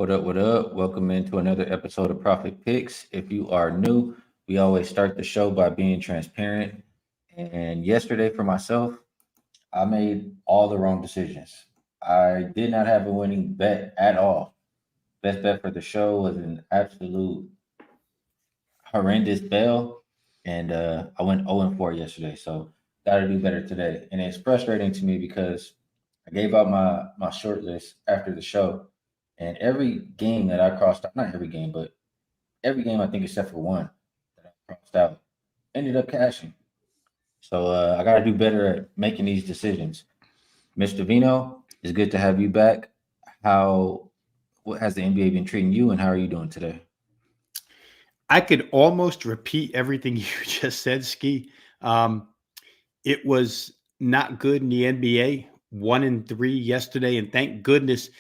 What up? What up? Welcome into another episode of Profit Picks. If you are new, we always start the show by being transparent. And yesterday, for myself, I made all the wrong decisions. I did not have a winning bet at all. Best bet for the show was an absolute horrendous bail, and I went 0 and 4 yesterday. So got to do better today. And it's frustrating to me because I gave out my short list after the show, and every game that I crossed out, not every game, but every game I think except for one that I crossed out, ended up cashing. So I got to do better at making these decisions. Mr. Veno, it's good to have you back. How what has the NBA been treating you, and how are you doing today? I could almost repeat everything you just said, Ski. Um, it was not good in the NBA. 1-3 yesterday, and thank goodness.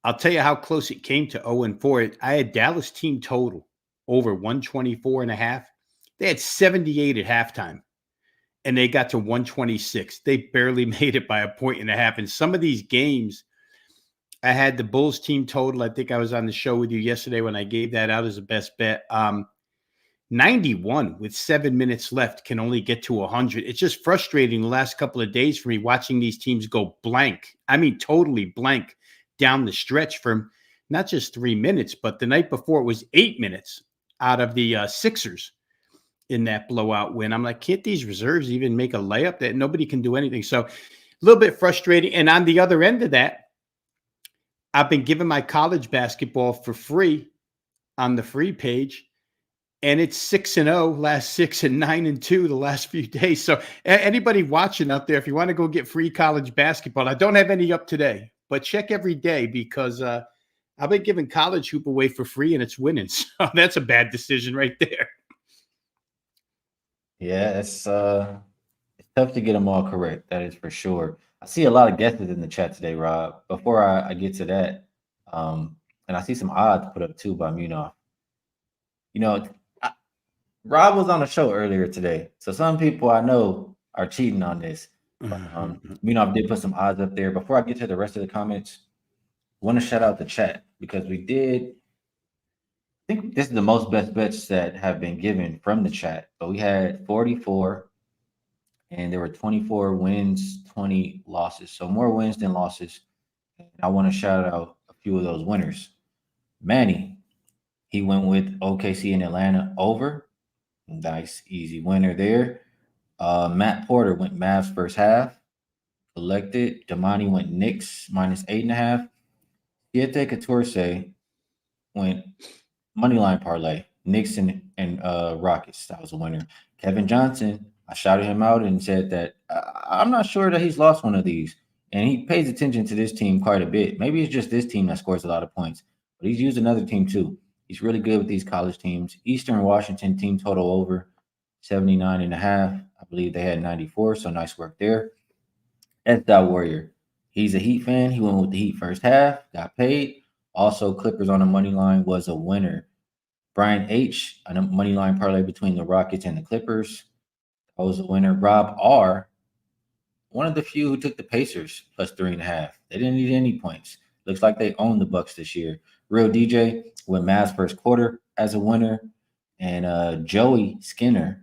I'll tell you how close it came to 0-4. I had Dallas team total over 124 and a half. They had 78 at halftime, and they got to 126. They barely made it by a point and a half. In some of these games, I had the Bulls team total. I think I was on the show with you yesterday when I gave that out as a best bet. 91 with 7 minutes left can only get to 100. It's just frustrating the last couple of days for me watching these teams go blank. I mean, totally blank down the stretch from not just 3 minutes, but the night before it was 8 minutes out of the Sixers in that blowout win. I'm like, can't these reserves even make a layup? That nobody can do anything. So a little bit frustrating. And on the other end of that, I've been giving my college basketball for free on the free page, and it's 6-0 last 6 and 9-2 the last few days. So anybody watching out there, if you want to go get free college basketball, I don't have any up today, but check every day because I've been giving college hoop away for free and it's winning. So that's a bad decision right there. Yeah, it's tough to get them all correct. That is for sure. I see a lot of guesses in the chat today, Rob. Before I get to that, and I see some odds put up too by Munaf. You know, I, Rob was on a show earlier today, so some people I know are cheating on this. But Munaf did put some odds up there. Before I get to the rest of the comments, I want to shout out the chat because we did. I think this is the most best bets that have been given from the chat. But we had 44 and there were 24 wins, 20 losses. So more wins than losses. And I want to shout out a few of those winners. Manny, he went with OKC and Atlanta over. Nice, easy winner there. Matt Porter went Mavs first half. Collected. Damani went Knicks minus 8.5. Siete Catorce went money line parlay. Knicks and Rockets. That was a winner. Kevin Johnson, I shouted him out and said that I'm not sure that he's lost one of these. And he pays attention to this team quite a bit. Maybe it's just this team that scores a lot of points, but he's used another team too. He's really good with these college teams. Eastern Washington team total over 79.5. I believe they had 94, so nice work there. S. Warrior. He's a Heat fan. He went with the Heat first half, got paid. Also, Clippers on the money line was a winner. Brian H. on a money line parlay between the Rockets and the Clippers. That was a winner. Rob R. One of the few who took the Pacers plus 3.5. They didn't need any points. Looks like they own the Bucks this year. Real DJ went Mavs first quarter as a winner. And Joey Skinner,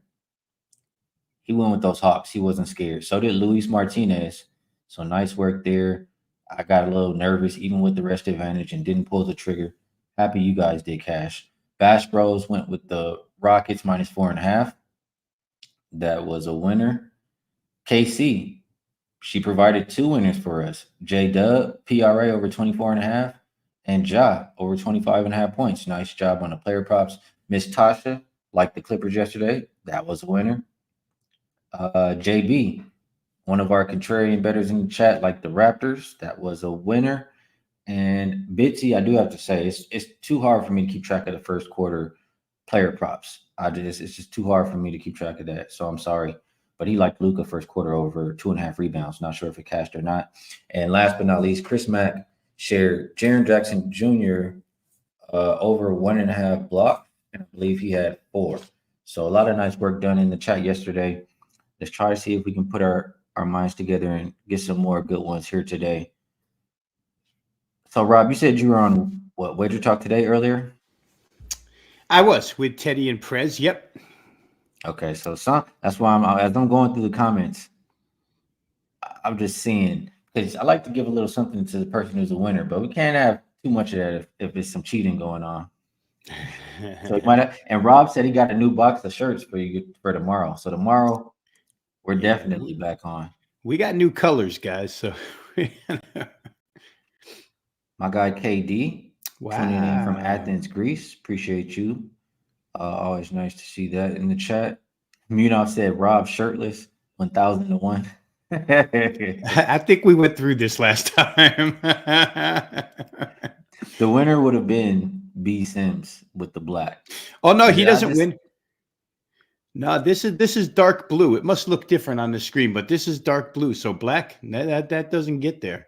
he went with those Hawks. He wasn't scared. So did Luis Martinez. So nice work there. I got a little nervous even with the rest advantage and didn't pull the trigger. Happy you guys did cash. Bash Bros went with the Rockets minus 4.5. That was a winner. KC, she provided two winners for us. J Dub, PRA over 24.5, and Ja over 25.5 points. Nice job on the player props. Miss Tasha, like the Clippers yesterday, that was a winner. JB, one of our contrarian bettors in the chat, like the Raptors, that was a winner. And Bitsy, I do have to say, it's too hard for me to keep track of the first quarter player props. It's just too hard for me to keep track of that. So I'm sorry. But he liked Luca first quarter over 2.5 rebounds. Not sure if it cashed or not. And last but not least, Chris Mack shared Jaren Jackson Jr. Over 1.5 blocks. And I believe he had 4. So a lot of nice work done in the chat yesterday. Let's try to see if we can put our minds together and get some more good ones here today. So, Rob, you said you were on What Wagertalk today earlier? I was with Teddy and Prez. Yep. Okay, so that's why as I'm going through the comments, I'm just seeing because I like to give a little something to the person who's a winner, but we can't have too much of that if it's some cheating going on. So you might have, and Rob said he got a new box of shirts for you for tomorrow. So tomorrow we're definitely back on. We got new colors, guys. So My guy KD tuning in from wow. Athens, Greece. Appreciate you. Always nice to see that in the chat. Munaf said Rob shirtless 1000 to 1. I think we went through this last time. The winner would have been B Sims with the black. Oh no, he doesn't win. No, this is dark blue. It must look different on the screen, but this is dark blue. So black, that doesn't get there.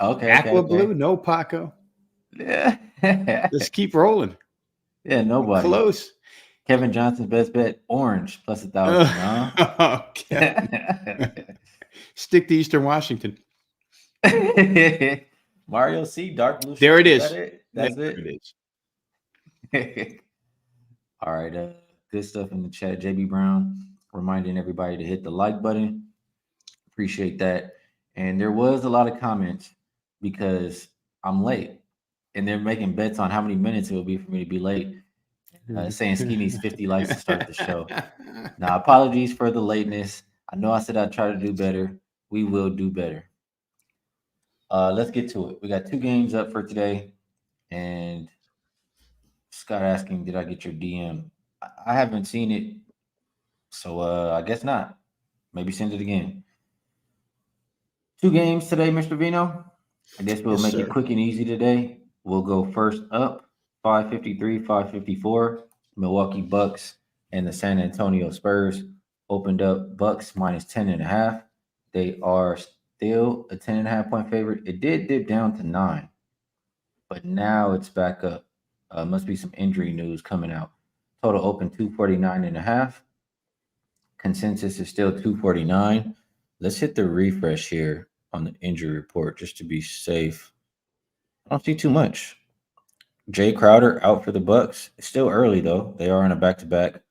Okay. Aqua blue, no Paco. Yeah. Let's keep rolling. Yeah, nobody. Close. Kevin Johnson's best bet, orange plus 1,000. Huh? Okay. Stick to Eastern Washington. Mario C, dark blue. There it is. That's there it. It is. All right. Good stuff in the chat. JB Brown reminding everybody to hit the like button. Appreciate that. And there was a lot of comments because I'm late, and they're making bets on how many minutes it will be for me to be late. Saying Ski needs 50 likes to start the show. Now, apologies for the lateness. I know I said I'd try to do better. We will do better. Let's get to it. We got 2 games up for today. And Scott asking, did I get your DM? I haven't seen it. So I guess not. Maybe send it again. 2 games today, Mr. Veno. I guess we'll make it quick and easy today. We'll go first up, 553, 554. Milwaukee Bucks and the San Antonio Spurs opened up Bucks minus 10.5. They are still a 10.5 point favorite. It did dip down to 9, but now it's back up. Must be some injury news coming out. Total open 249.5. Consensus is still 249. Let's hit the refresh here on the injury report just to be safe. I don't see too much. Jay Crowder out for the Bucks. It's still early though. They are on a back-to-back.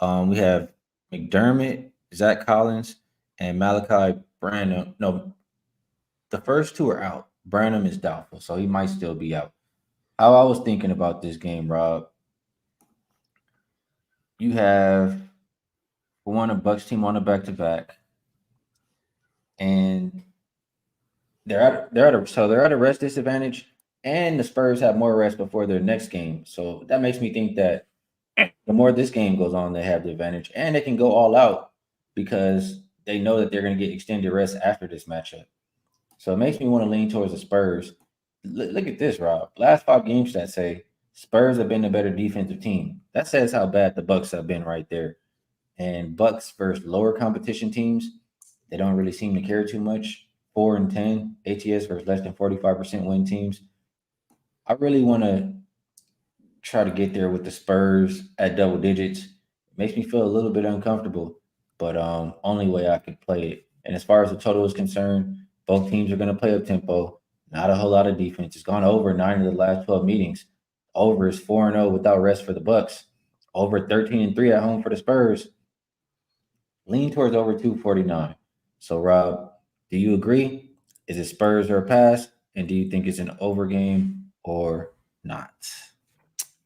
We have McDermott, Zach Collins, and Malachi Branham. No, the first 2 are out. Branham is doubtful, so he might still be out. How I was thinking about this game, Rob. You have a Bucks team on a back-to-back, and they're at a rest disadvantage. And the Spurs have more rest before their next game. So that makes me think that the more this game goes on, they have the advantage. And they can go all out because they know that they're going to get extended rest after this matchup. So it makes me want to lean towards the Spurs. Look at this, Rob. Last 5 games that say Spurs have been the better defensive team. That says how bad the Bucks have been right there. And Bucks versus lower competition teams, they don't really seem to care too much. 4-10 ATS versus less than 45% win teams. I really want to try to get there with the Spurs at double digits. It makes me feel a little bit uncomfortable, but only way I could play it. And as far as the total is concerned, both teams are going to play up tempo. Not a whole lot of defense. It's gone over 9 of the last 12 meetings. Over is 4-0 without rest for the Bucks. Over 13-3 at home for the Spurs. Lean towards over 249. So, Rob, do you agree? Is it Spurs or a pass? And do you think it's an over game or not?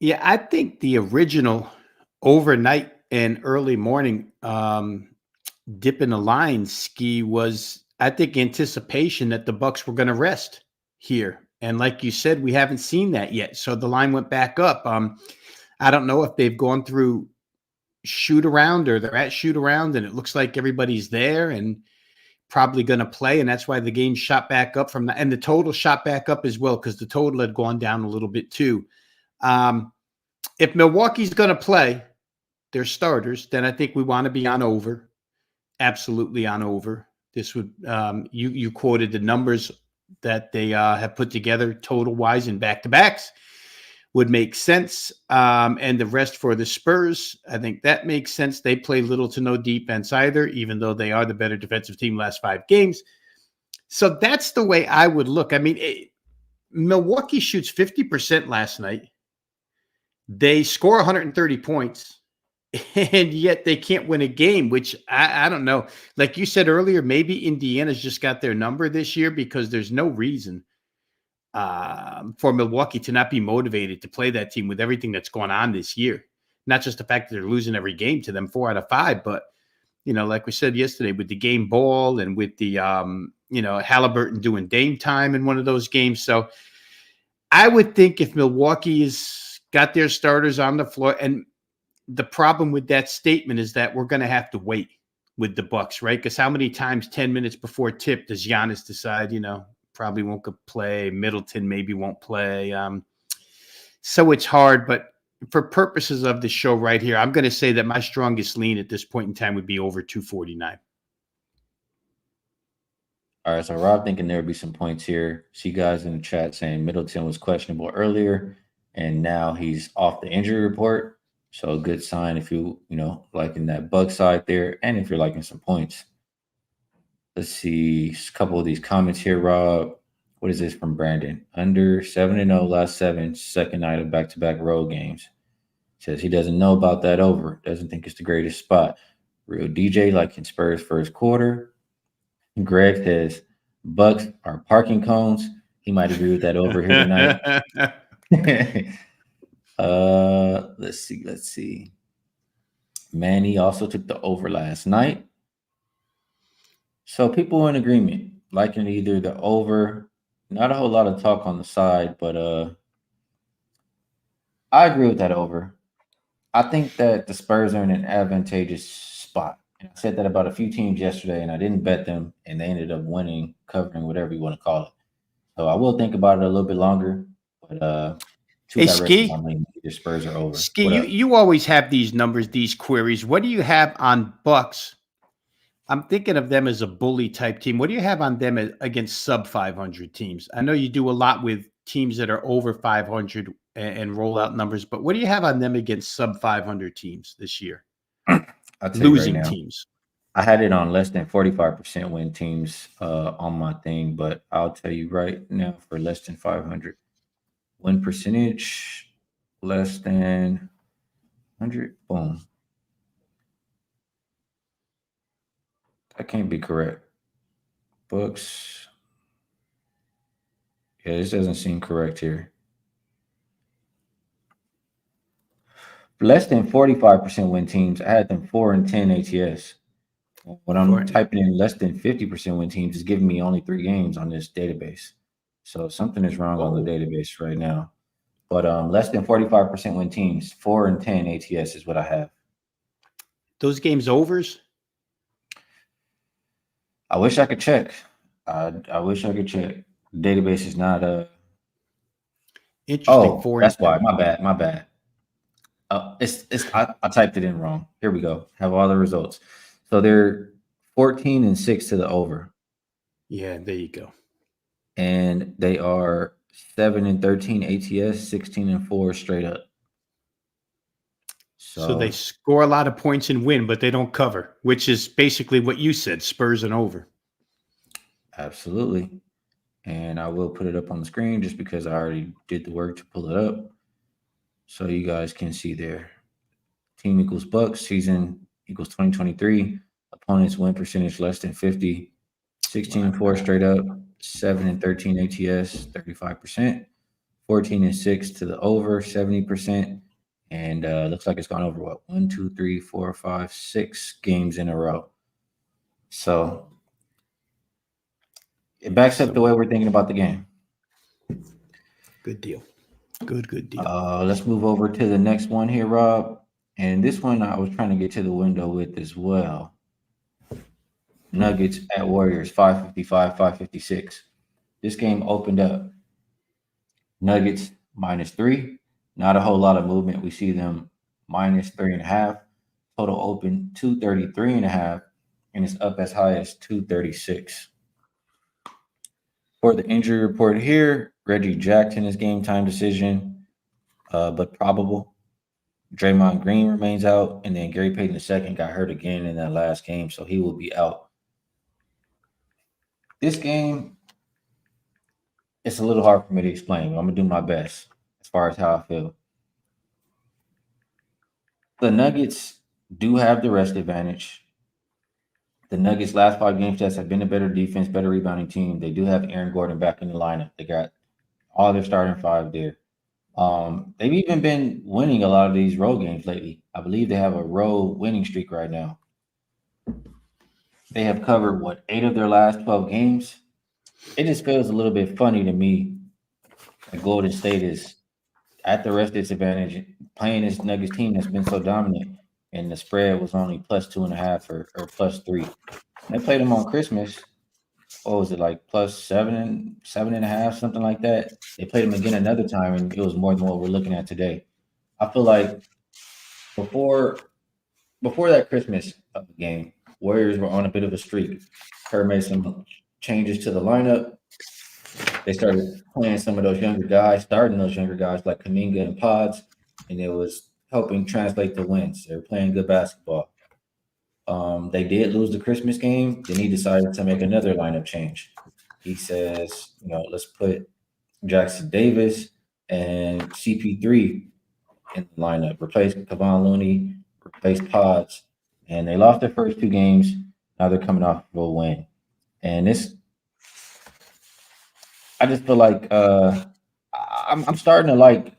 Yeah, I think the original overnight and early morning dip in the line ski was, I think, anticipation that the Bucks were going to rest here. And like you said, we haven't seen that yet. So the line went back up. I don't know if they've gone through shoot around or they're at shoot around and it looks like everybody's there and probably going to play. And that's why the game shot back up from that. And the total shot back up as well, because the total had gone down a little bit too. If Milwaukee's going to play their starters, then I think we want to be on over. Absolutely on over. This would, you quoted the numbers that they have put together total wise in back-to-backs would make sense. And the rest for the Spurs, I think that makes sense. They play little to no defense either, even though they are the better defensive team last 5 games. So that's the way I would look. I mean, Milwaukee shoots 50% last night. They score 130 points, and yet they can't win a game, which I don't know. Like you said earlier, maybe Indiana's just got their number this year because there's no reason for Milwaukee to not be motivated to play that team with everything that's going on this year. Not just the fact that they're losing every game to them 4 out of 5, but, like we said yesterday, with the game ball and with the, Halliburton doing Dame time in one of those games. So I would think if Milwaukee has got their starters on the floor, and the problem with that statement is that we're going to have to wait with the Bucks, right? Because how many times 10 minutes before tip does Giannis decide, probably won't play, Middleton maybe won't play. So it's hard, but for purposes of the show right here, I'm going to say that my strongest lean at this point in time would be over 249. All right, so Rob thinking there would be some points here. See guys in the chat saying Middleton was questionable earlier, and now he's off the injury report. So a good sign if liking that Buck side there, and if you're liking some points. Let's see a couple of these comments here, Rob. What is this from Brandon? Under 7-0 last 7, second night of back-to-back road games. Says he doesn't know about that over. Doesn't think it's the greatest spot. Real DJ liking Spurs first quarter. Greg says Bucks are parking cones. He might agree with that over here tonight. Let's see. Manny also took the over last night. So people in agreement, liking either the over. Not a whole lot of talk on the side, but I agree with that over. I think that the Spurs are in an advantageous spot. And I said that about a few teams yesterday, and I didn't bet them, and they ended up winning, covering, whatever you want to call it. So I will think about it a little bit longer, but two Hey, directions Ski. I'm leaning. Either Spurs are over. Ski, you always have these numbers, these queries. What do you have on Bucks? I'm thinking of them as a bully type team. What do you have on them against sub 500 teams? I know you do a lot with teams that are over 500 and roll out numbers, but what do you have on them against sub 500 teams this year? Losing right now, teams. I had it on less than 45% win teams on my thing, but I'll tell you right now for less than 500 win percentage, less than 100, boom. That can't be correct. Books. Yeah, this doesn't seem correct here. Less than 45% win teams, I had them 4-10 ATS. When I'm typing in less than 50% win teams, it's giving me only 3 games on this database. So something is wrong on the database right now. But less than 45% win teams, 4-10 ATS is what I have. Those games overs? I wish I could check. I wish I could check. The database is not interesting. Oh, that's why. My bad. I typed it in wrong. Here we go. Have all the results. So they're 14-6 to the over. Yeah, there you go. And they are 7-13 ATS, 16-4 straight up. So they score a lot of points and win, but they don't cover, which is basically what you said, Spurs and over. Absolutely. And I will put it up on the screen just because I already did the work to pull it up. So you guys can see there. Team equals Bucks, season equals 2023. Opponents win percentage less than 50. 16-4 straight up. 7-13 ATS, 35%. 14-6 to the over, 70%. And looks like it's gone over what? 1, 2, 3, 4, 5, 6 games in a row. So it backs up the way we're thinking about the game. Good deal. Good deal. Let's move over to the next one here, Rob. And this one I was trying to get to the window with as well. Nuggets at Warriors, 555, 556. This game opened up. Nuggets -3. Not a whole lot of movement. We see them -3.5. Total open 233.5, and it's up as high as 236. For the injury report here, Reggie Jackson is game time decision, but probable. Draymond Green remains out, and then Gary Payton II got hurt again in that last game, so he will be out. This game, it's a little hard for me to explain. But I'm gonna do my best as far as how I feel. The Nuggets do have the rest advantage. The Nuggets' last 5 game sets have been a better defense, better rebounding team. They do have Aaron Gordon back in the lineup. They got all their starting five there. They've even been winning a lot of these road games lately. I believe they have a road winning streak right now. They have covered what 8 of their last 12 games. It just feels a little bit funny to me that Golden State is at the rest disadvantage playing this Nuggets team that's been so dominant, and the spread was only +2.5 or +3. They played them on Christmas. What was it like +7, 7.5, something like that? They played them again another time, and it was more than what we're looking at today. I feel like before before that Christmas game, Warriors were on a bit of a streak. Kerr made some changes to the lineup. They started playing some of those younger guys, starting those younger guys like Kaminga and Pods, and it was helping translate the wins. They were playing good basketball. They did lose the Christmas game. Then he decided to make another lineup change. He says, let's put Jackson Davis and CP3 in the lineup, replace Kevon Looney, replace Pods, and they lost their first 2 games. Now they're coming off of a win, and I just feel like I'm starting to like.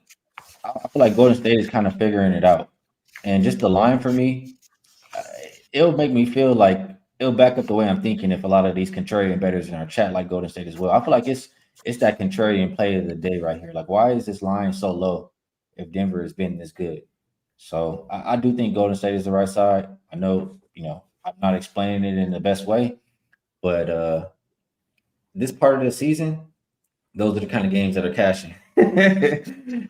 I feel like Golden State is kind of figuring it out, and just the line for me, uh, it'll make me feel like it'll back up the way I'm thinking if a lot of these contrarian bettors in our chat like Golden State as well. I feel like it's that contrarian play of the day right here. Like, why is this line so low if Denver has been this good? So I do think Golden State is the right side. I know, I'm not explaining it in the best way, but this part of the season, those are the kind of games that are cashing.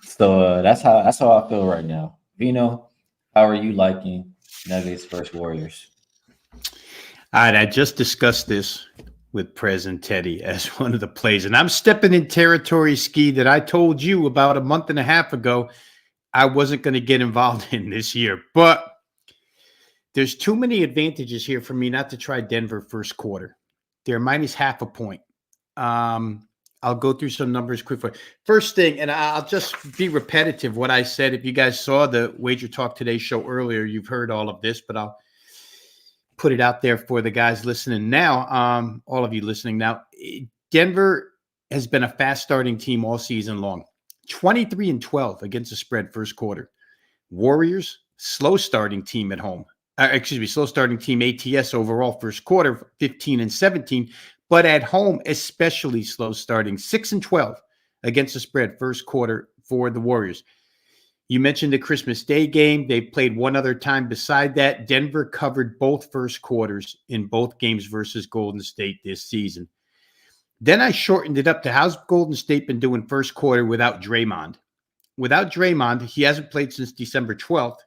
So that's how I feel right now. Vino, how are you liking Nuggets versus Warriors? All right, I just discussed this with Prez and Teddy as one of the plays, and I'm stepping in territory, Ski, that I told you about a month and a half ago I wasn't going to get involved in this year. But there's too many advantages here for me not to try Denver first quarter. They're minus half a point. I'll go through some numbers quickly. First thing, and I'll just be repetitive what I said. If you guys saw the Wager Talk Today show earlier, you've heard all of this, but I'll put it out there for the guys listening now. All of you listening now. Denver has been a fast starting team all season long. 23-12 against the spread first quarter. Warriors, slow starting team at home. Slow starting team ATS overall first quarter, 15-17. But at home, especially slow starting, 6-12 against the spread first quarter for the Warriors. You mentioned the Christmas Day game. They played one other time beside that. Denver covered both first quarters in both games versus Golden State this season. Then I shortened it up to how's Golden State been doing first quarter without Draymond? Without Draymond, he hasn't played since December 12th.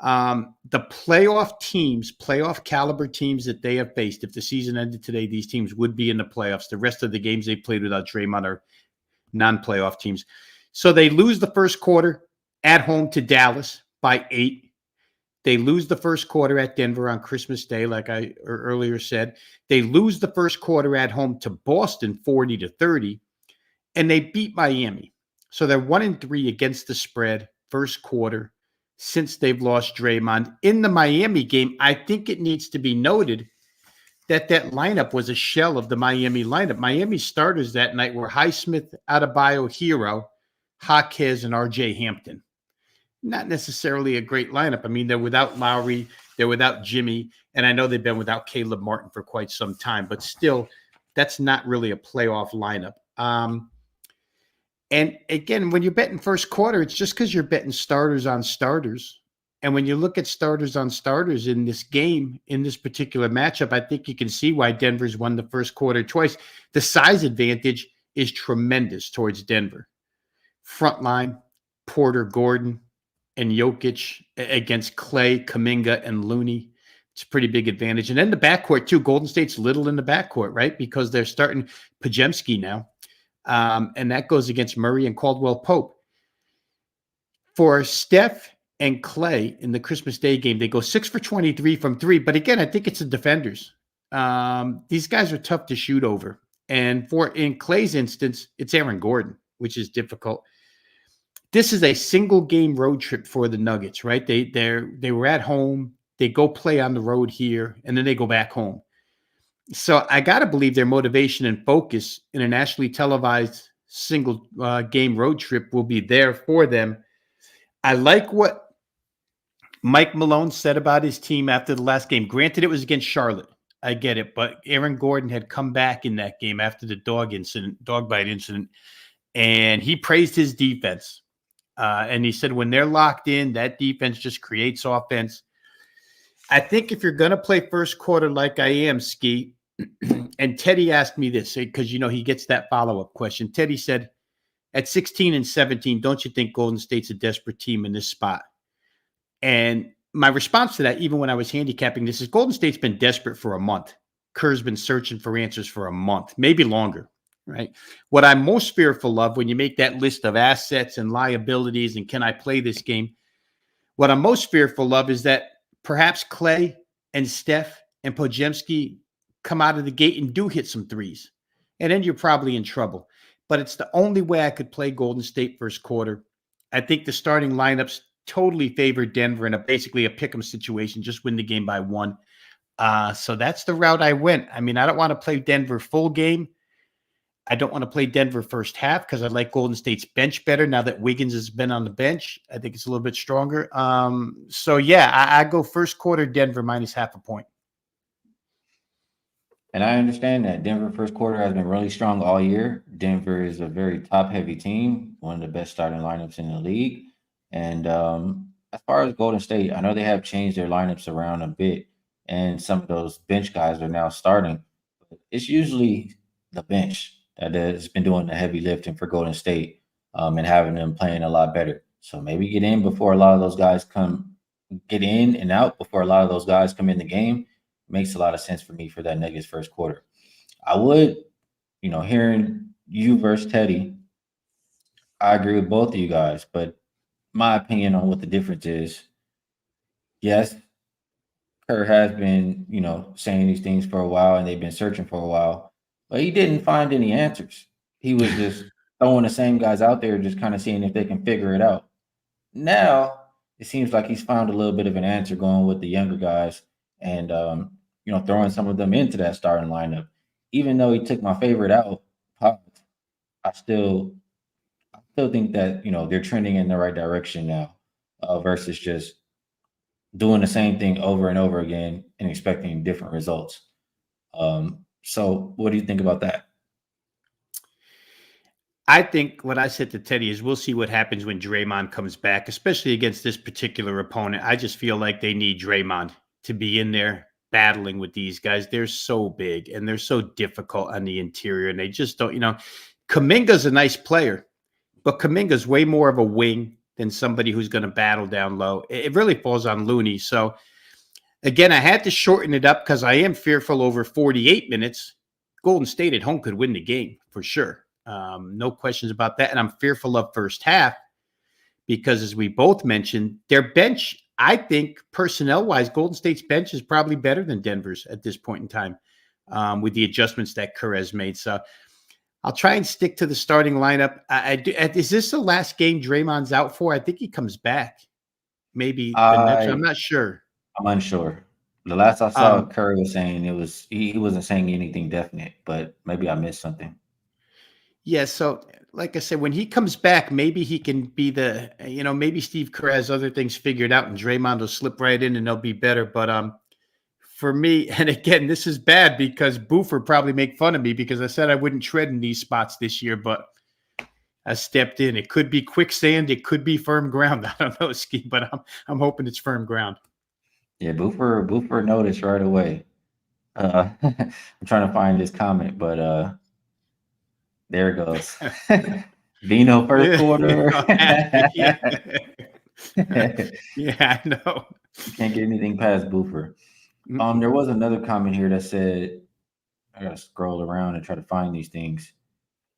The playoff caliber teams that they have faced, if the season ended today, these teams would be in the playoffs. The rest of the games they played without Draymond are non-playoff teams. So they lose the first quarter at home to Dallas by 8. They lose the first quarter at Denver on Christmas Day, like I earlier said. They lose the first quarter at home to Boston 40-30, and they beat Miami. So they're 1-3 against the spread first quarter since they've lost Draymond. In the Miami game, I think it needs to be noted that lineup was a shell of the Miami lineup. Miami starters that night were Highsmith, Adebayo, Hero, Jaquez, and RJ Hampton. Not necessarily a great lineup. I mean, they're without Lowry, they're without Jimmy, and I know they've been without Caleb Martin for quite some time, but still, that's not really a playoff lineup. And again, when you're betting first quarter, it's just because you're betting starters on starters. And when you look at starters on starters in this game, in this particular matchup, I think you can see why Denver's won the first quarter twice. The size advantage is tremendous towards Denver. Front line, Porter, Gordon, and Jokic against Clay, Kaminga, and Looney. It's a pretty big advantage. And then the backcourt, too. Golden State's little in the backcourt, right? Because they're starting Pajemski now. And that goes against Murray and Caldwell Pope. For Steph and Clay in the Christmas Day game, they go 6 for 23 from 3. But again, I think it's the defenders. These guys are tough to shoot over. And in Clay's instance, it's Aaron Gordon, which is difficult. This is a single game road trip for the Nuggets, right? They were at home, they go play on the road here, and then they go back home. So I got to believe their motivation and focus in a nationally televised single game road trip will be there for them. I like what Mike Malone said about his team after the last game. Granted, it was against Charlotte. I get it, but Aaron Gordon had come back in that game after the dog bite incident, and he praised his defense. And he said when they're locked in, that defense just creates offense. I think if you're going to play first quarter like I am, Ski, and Teddy asked me this because, he gets that follow-up question. Teddy said, at 16 and 17, don't you think Golden State's a desperate team in this spot? And my response to that, even when I was handicapping this, is Golden State's been desperate for a month. Kerr's been searching for answers for a month, maybe longer, right? What I'm most fearful of when you make that list of assets and liabilities and can I play this game, what I'm most fearful of is that perhaps Clay and Steph and Podziemski come out of the gate and do hit some threes. And then you're probably in trouble. But it's the only way I could play Golden State first quarter. I think the starting lineups totally favor Denver in basically a pick'em situation, just win the game by 1. So that's the route I went. I mean, I don't want to play Denver full game. I don't want to play Denver first half because I like Golden State's bench better now that Wiggins has been on the bench. I think it's a little bit stronger. So, yeah, I go first quarter Denver minus half a point. And I understand that Denver first quarter has been really strong all year. Denver is a very top-heavy team, one of the best starting lineups in the league. And as far as Golden State, I know they have changed their lineups around a bit, and some of those bench guys are now starting. But it's usually the bench that has been doing the heavy lifting for Golden State and having them playing a lot better. So maybe get in before a lot of those guys get in and out before a lot of those guys come in the game. Makes a lot of sense for me for that Nuggets first quarter. I would, hearing you versus Teddy, I agree with both of you guys, but my opinion on what the difference is, yes, Kerr has been, saying these things for a while and they've been searching for a while, but he didn't find any answers. He was just throwing the same guys out there, just kind of seeing if they can figure it out. Now it seems like he's found a little bit of an answer going with the younger guys and throwing some of them into that starting lineup. Even though he took my favorite out, I still think that they're trending in the right direction now, versus just doing the same thing over and over again and expecting different results. So what do you think about that? I think what I said to Teddy is we'll see what happens when Draymond comes back, especially against this particular opponent. I just feel like they need Draymond to be in there battling with these guys. They're so big and they're so difficult on the interior, and they just don't, Kuminga's a nice player, but Kuminga's way more of a wing than somebody who's going to battle down low. It really falls on Looney. So again, I had to shorten it up because I am fearful over 48 minutes. Golden State at home could win the game for sure. No questions about that. And I'm fearful of first half because, as we both mentioned, their bench, I think personnel-wise, Golden State's bench is probably better than Denver's at this point in time with the adjustments that Kerr has made. So I'll try and stick to the starting lineup. Is this the last game Draymond's out for? I think he comes back. Maybe the next. I'm not sure. I'm unsure. The last I saw, Curry was saying he wasn't saying anything definite, but maybe I missed something. Yeah, so like I said, when he comes back, maybe he can be maybe Steve Kerr has other things figured out and Draymond will slip right in and they'll be better. But for me, and again, this is bad because Boofer probably make fun of me because I said I wouldn't tread in these spots this year, but I stepped in. It could be quicksand, it could be firm ground. I don't know, Ski, but I'm hoping it's firm ground. Yeah, Boofer noticed right away. I'm trying to find this comment, but there it goes. Veno first quarter. Yeah, I know. You can't get anything past Boofer. There was another comment here that said, I gotta scroll around and try to find these things.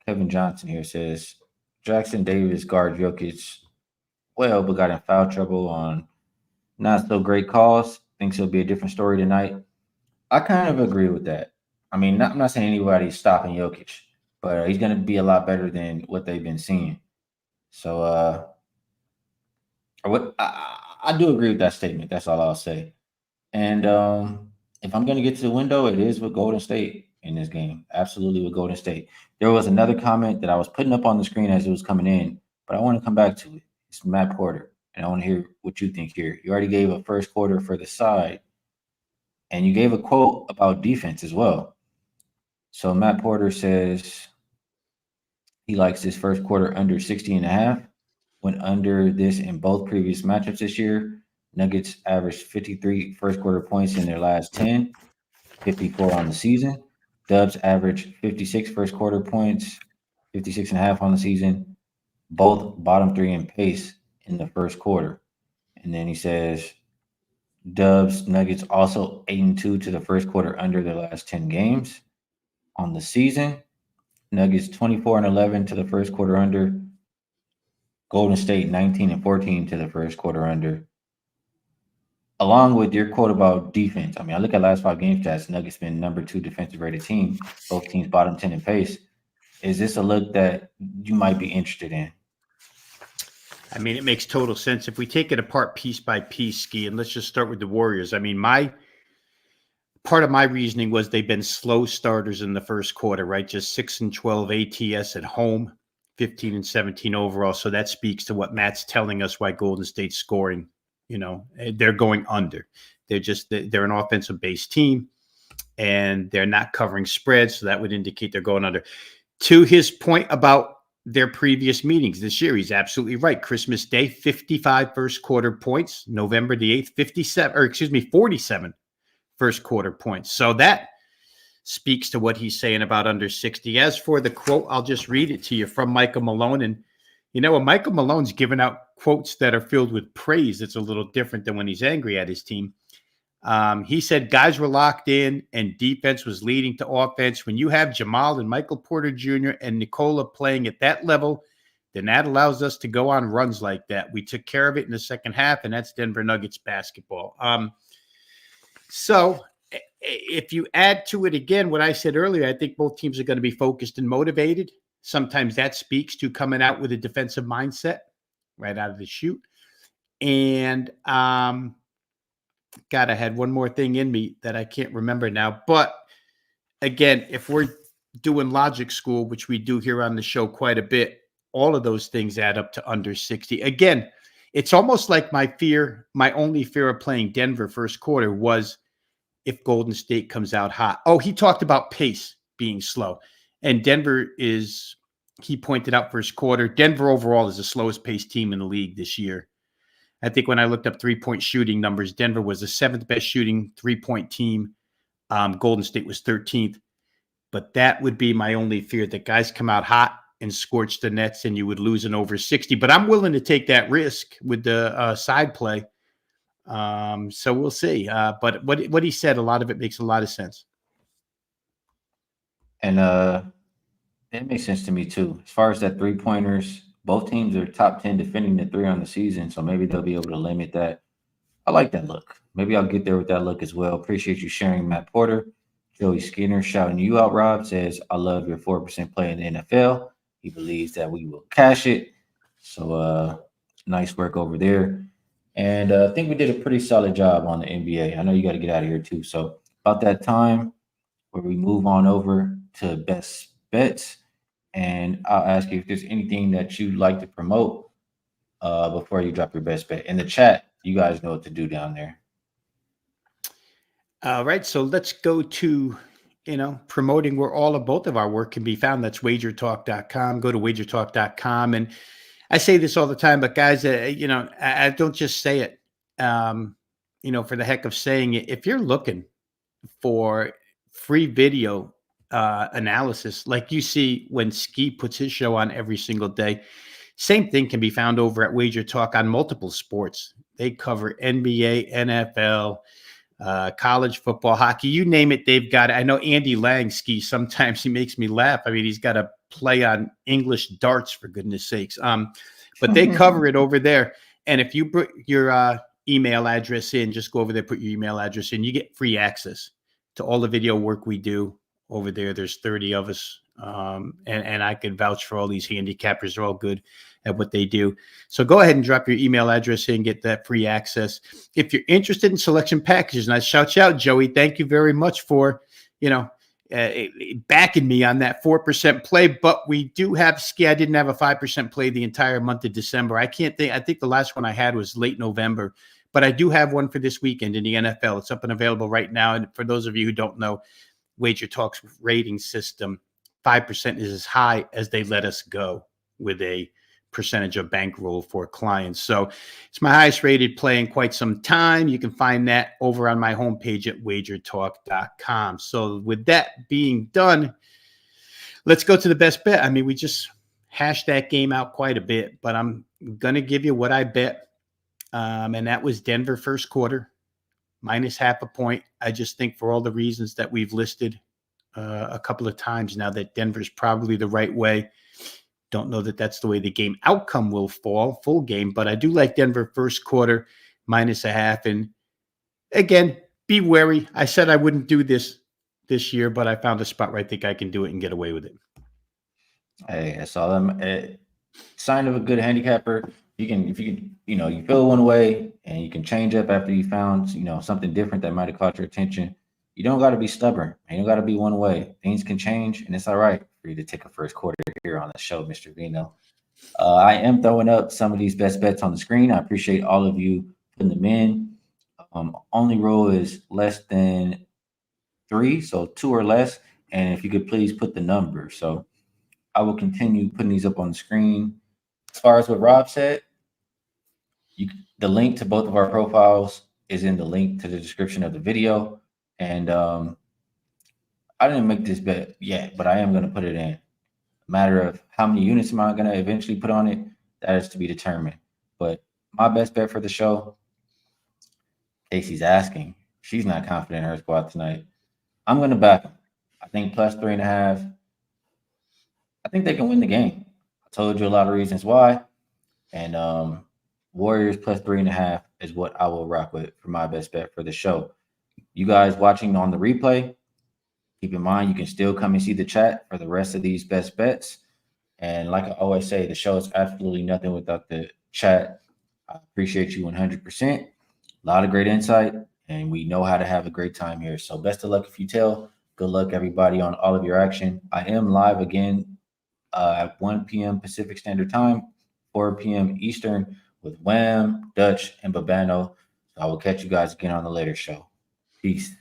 Kevin Johnson here says, Jackson Davis guard Jokic well, but got in foul trouble on not so great calls. Thinks it'll be a different story tonight. I kind of agree with that. I mean, I'm not saying anybody's stopping Jokic, but he's going to be a lot better than what they've been seeing. So, I do agree with that statement. That's all I'll say. And if I'm going to get to the window, it is with Golden State in this game. Absolutely with Golden State. There was another comment that I was putting up on the screen as it was coming in, but I want to come back to it. It's Matt Porter, and I want to hear what you think here. You already gave a first quarter for the side, and you gave a quote about defense as well. So Matt Porter says he likes his first quarter under 60 and a half. Went under this in both previous matchups this year. Nuggets averaged 53 first quarter points in their last 10, 54 on the season. Dubs averaged 56 first quarter points, 56 and a half on the season. Both bottom three in pace in the first quarter. And then he says Dubs Nuggets also 8-2 to the first quarter under their last 10 games on the season. Nuggets 24-11 to the first quarter under. Golden State 19-14 to the first quarter under. Along with your quote about defense, I mean, I look at last 5 game stats. Nuggets been number 2 defensive rated team. Both teams bottom 10 in pace. Is this a look that you might be interested in? I mean, it makes total sense. If we take it apart piece by piece, Ski, and let's just start with the Warriors. I mean, part of my reasoning was they've been slow starters in the first quarter, right? Just 6-12 ATS at home, 15-17 overall. So that speaks to what Matt's telling us why Golden State's scoring. They're going under. They're an offensive based team, and they're not covering spreads. So that would indicate they're going under. To his point about their previous meetings this year, he's absolutely right. Christmas Day, 55 first quarter points. November the 8th, 47 first quarter points. So that speaks to what he's saying about under 60. As for the quote, I'll just read it to you from Michael Malone. And when Michael Malone's giving out quotes that are filled with praise, it's a little different than when he's angry at his team. He said guys were locked in and defense was leading to offense. When you have Jamal and Michael Porter Jr. and Nikola playing at that level, then that allows us to go on runs like that. We took care of it in the second half, and that's Denver Nuggets basketball. So if you add to it again what I said earlier, I think both teams are going to be focused and motivated. Sometimes that speaks to coming out with a defensive mindset right out of the chute. And God, I had one more thing in me that I can't remember now. But again, if we're doing logic school, which we do here on the show quite a bit, all of those things add up to under 60. Again, it's almost like my only fear of playing Denver first quarter was if Golden State comes out hot. Oh, he talked about pace being slow. And Denver he pointed out first quarter, Denver overall is the slowest paced team in the league this year. I think when I looked up 3-point shooting numbers, Denver was the 7th best shooting 3-point team. Golden State was 13th. But that would be my only fear, that guys come out hot and scorch the nets and you would lose an over 60. But I'm willing to take that risk with the side play. So we'll see. But what he said, a lot of it makes a lot of sense. And it makes sense to me too. As far as that 3-pointers, both teams are top 10 defending the 3 on the season, so maybe they'll be able to limit that. I like that look. Maybe I'll get there with that look as well. Appreciate you sharing, Matt Porter. Joey Skinner shouting you out, Rob, says, I love your 4% play in the NFL. He believes that we will cash it. So nice work over there. And I think we did a pretty solid job on the NBA. I know you got to get out of here too. So about that time where we move on over to best bets. And I'll ask you if there's anything that you'd like to promote before you drop your best bet. In the chat, you guys know what to do down there. All right, so let's go to, promoting where both of our work can be found. That's wagertalk.com. Go to wagertalk.com. And I say this all the time, but guys, I don't just say it, for the heck of saying it. If you're looking for free video analysis, like you see when Ski puts his show on every single day, same thing can be found over at Wager Talk on multiple sports. They cover NBA, NFL, college football, hockey, you name it, they've got it. I know Andy Lang, Ski, sometimes he makes me laugh. I mean, he's got to play on English darts, for goodness sakes. But they cover it over there. And if you put your email address in, just go over there, put your email address in, you get free access to all the video work we do, over there. There's 30 of us. And I could vouch for all these handicappers. They're all good at what they do. So go ahead and drop your email address in and get that free access. If you're interested in selection packages, and I shout you out, Joey, thank you very much for, backing me on that 4% play. But we do have, I didn't have a 5% play the entire month of December. I think the last one I had was late November. But I do have one for this weekend in the NFL. It's up and available right now. And for those of you who don't know, Wagertalk's rating system, 5% is as high as they let us go with a percentage of bankroll for clients. So it's my highest rated play in quite some time. You can find that over on my homepage at wagertalk.com. So with that being done, let's go to the best bet. I mean, we just hashed that game out quite a bit, but I'm going to give you what I bet. And that was Denver first quarter, minus -0.5 point. I just think for all the reasons that we've listed a couple of times now, that Denver's probably the right way. Don't know that that's the way the game outcome will fall, full game, but I do like Denver first quarter, -0.5. And again, be wary. I said I wouldn't do this year, but I found a spot where I think I can do it and get away with it. Hey, I saw them. Sign of a good handicapper. If you feel one way and you can change up after you found, something different that might have caught your attention. You don't got to be stubborn. You don't got to be one way. Things can change, and it's all right for you to take a first quarter here on the show, Mr. Veno. I am throwing up some of these best bets on the screen. I appreciate all of you putting them in. Only rule is less than 3, so 2 or less. And if you could please put the number. So I will continue putting these up on the screen. As far as what Rob said, the link to both of our profiles is in the link to the description of the video. And I didn't make this bet yet, but I am going to put it in. A matter of how many units am I going to eventually put on it, that is to be determined. But my best bet for the show, Casey's asking. She's not confident in her squad tonight. I'm going to back them. I think +3.5. I think they can win the game. I told you a lot of reasons why. And Warriors +3.5 is what I will rock with for my best bet for the show. You guys watching on the replay, keep in mind you can still come and see the chat for the rest of these best bets. And like I always say, the show is absolutely nothing without the chat. I appreciate you 100%. A lot of great insight, and we know how to have a great time here. So best of luck if you tell. Good luck, everybody, on all of your action. I am live again at 1 p.m. Pacific Standard Time, 4 p.m. Eastern with Wham, Dutch, and Babano. So I will catch you guys again on the later show. Peace.